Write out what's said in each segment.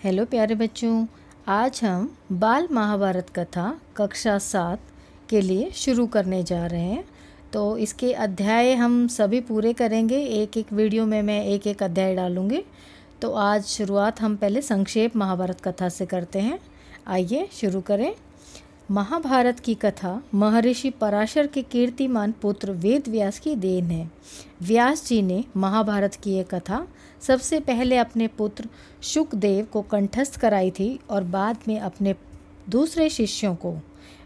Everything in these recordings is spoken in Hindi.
हेलो प्यारे बच्चों, आज हम बाल महाभारत कथा कक्षा 7 के लिए शुरू करने जा रहे हैं। तो इसके अध्याय हम सभी पूरे करेंगे। एक एक वीडियो में मैं एक एक अध्याय डालूँगी। तो आज शुरुआत हम पहले संक्षेप महाभारत कथा से करते हैं। आइए शुरू करें। महाभारत की कथा महर्षि पराशर के कीर्तिमान पुत्र वेद व्यास की देन है। व्यास जी ने महाभारत की ये कथा सबसे पहले अपने पुत्र शुकदेव को कंठस्थ कराई थी और बाद में अपने दूसरे शिष्यों को।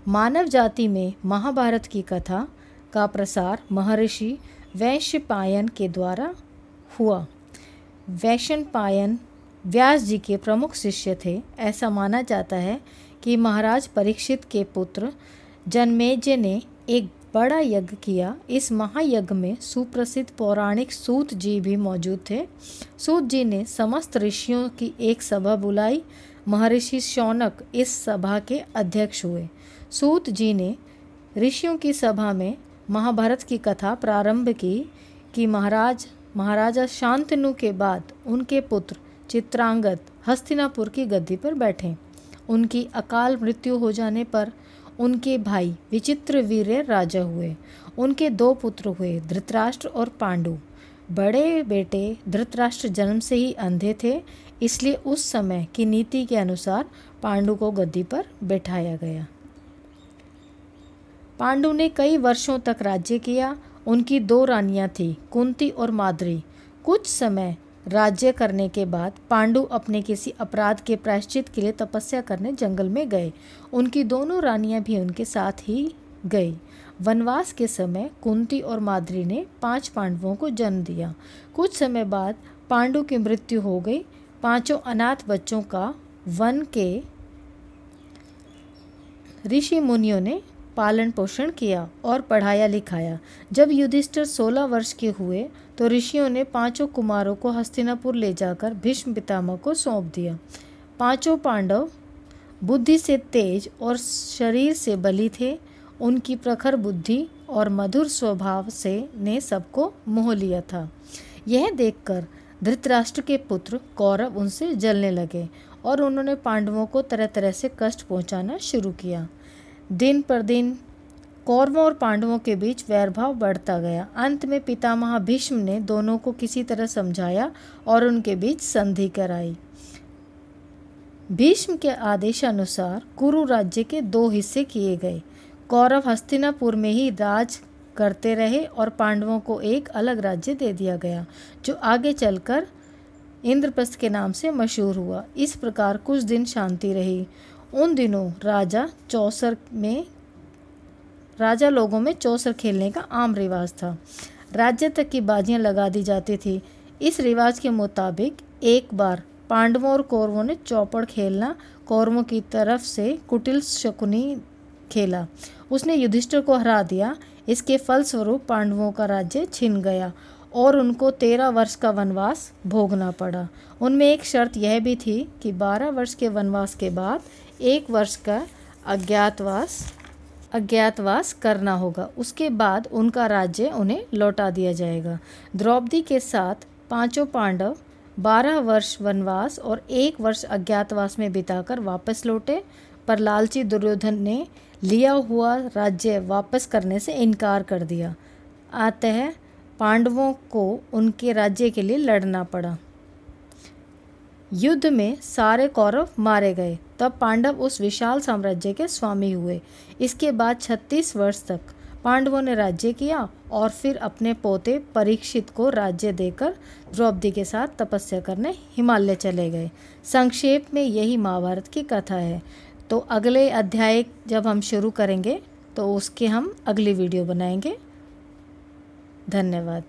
मानव जाति में महाभारत की कथा का प्रसार महर्षि वैशंपायन के द्वारा हुआ। वैशंपायन व्यास जी के प्रमुख शिष्य थे। ऐसा माना जाता है कि महाराज परीक्षित के पुत्र जनमेजय ने एक बड़ा यज्ञ किया। इस महायज्ञ में सुप्रसिद्ध पौराणिक सूत जी भी मौजूद थे। सूत जी ने समस्त ऋषियों की एक सभा बुलाई। महर्षि शौनक इस सभा के अध्यक्ष हुए। सूत जी ने ऋषियों की सभा में महाभारत की कथा प्रारंभ की कि महाराजा शांतनु के बाद उनके पुत्र चित्रांगद हस्तिनापुर की गद्दी पर बैठे। उनकी अकाल मृत्यु हो जाने पर उनके भाई विचित्रवीर्य राजा हुए। उनके दो पुत्र हुए, धृतराष्ट्र और पांडु। बड़े बेटे धृतराष्ट्र जन्म से ही अंधे थे, इसलिए उस समय की नीति के अनुसार पांडु को गद्दी पर बैठाया गया। पांडु ने कई वर्षों तक राज्य किया। उनकी दो रानियां थीं, कुंती और माद्री। कुछ समय राज्य करने के बाद पांडु अपने किसी अपराध के प्रायश्चित के लिए तपस्या करने जंगल में गए। उनकी दोनों रानियां भी उनके साथ ही गई। वनवास के समय कुंती और माद्री ने 5 पांडवों को जन्म दिया। कुछ समय बाद पांडु की मृत्यु हो गई। 5 अनाथ बच्चों का वन के ऋषि मुनियों ने पालन पोषण किया और पढ़ाया लिखाया। जब युधिष्ठिर 16 वर्ष के हुए तो ऋषियों ने 5 कुमारों को हस्तिनापुर ले जाकर भीष्म पितामह को सौंप दिया। 5 पांडव बुद्धि से तेज और शरीर से बली थे। उनकी प्रखर बुद्धि और मधुर स्वभाव से ने सबको मोह लिया था। यह देखकर धृतराष्ट्र के पुत्र कौरव उनसे जलने लगे और उन्होंने पांडवों को तरह तरह से कष्ट पहुंचाना शुरू किया। दिन पर दिन कौरवों और पांडवों के बीच वैरभाव बढ़ता गया। अंत में पितामह भीष्म ने दोनों को किसी तरह समझाया और उनके बीच संधि कराई। भीष्म के आदेशानुसार कुरु राज्य के 2 हिस्से किए गए। कौरव हस्तिनापुर में ही राज करते रहे और पांडवों को एक अलग राज्य दे दिया गया, जो आगे चलकर इंद्रप्रस्थ के नाम से मशहूर हुआ। इस प्रकार कुछ दिन शांति रही। उन दिनों राजा लोगों में चौसर खेलने का आम रिवाज था। राज्य तक की बाजियां लगा दी जाती थी। इस रिवाज के मुताबिक एक बार पांडवों और कौरवों ने चौपड़ खेलना कौरवों की तरफ से कुटिल शकुनी खेला। उसने युधिष्ठिर को हरा दिया। इसके फलस्वरूप पांडवों का राज्य छिन गया और उनको 13 वर्ष का वनवास भोगना पड़ा। उनमें एक शर्त यह भी थी कि 12 वर्ष के वनवास के बाद 1 वर्ष का अज्ञातवास करना होगा। उसके बाद उनका राज्य उन्हें लौटा दिया जाएगा। द्रौपदी के साथ 5 पांडव 12 वर्ष वनवास और 1 वर्ष अज्ञातवास में बिताकर वापस लौटे, पर लालची दुर्योधन ने लिया हुआ राज्य वापस करने से इनकार कर दिया। अतः पांडवों को उनके राज्य के लिए लड़ना पड़ा। युद्ध में सारे कौरव मारे गए। तब पांडव उस विशाल साम्राज्य के स्वामी हुए। इसके बाद 36 वर्ष तक पांडवों ने राज्य किया और फिर अपने पोते परीक्षित को राज्य देकर द्रौपदी के साथ तपस्या करने हिमालय चले गए। संक्षेप में यही महाभारत की कथा है। तो अगले अध्याय जब हम शुरू करेंगे तो उसके हम अगली वीडियो बनाएंगे। धन्यवाद।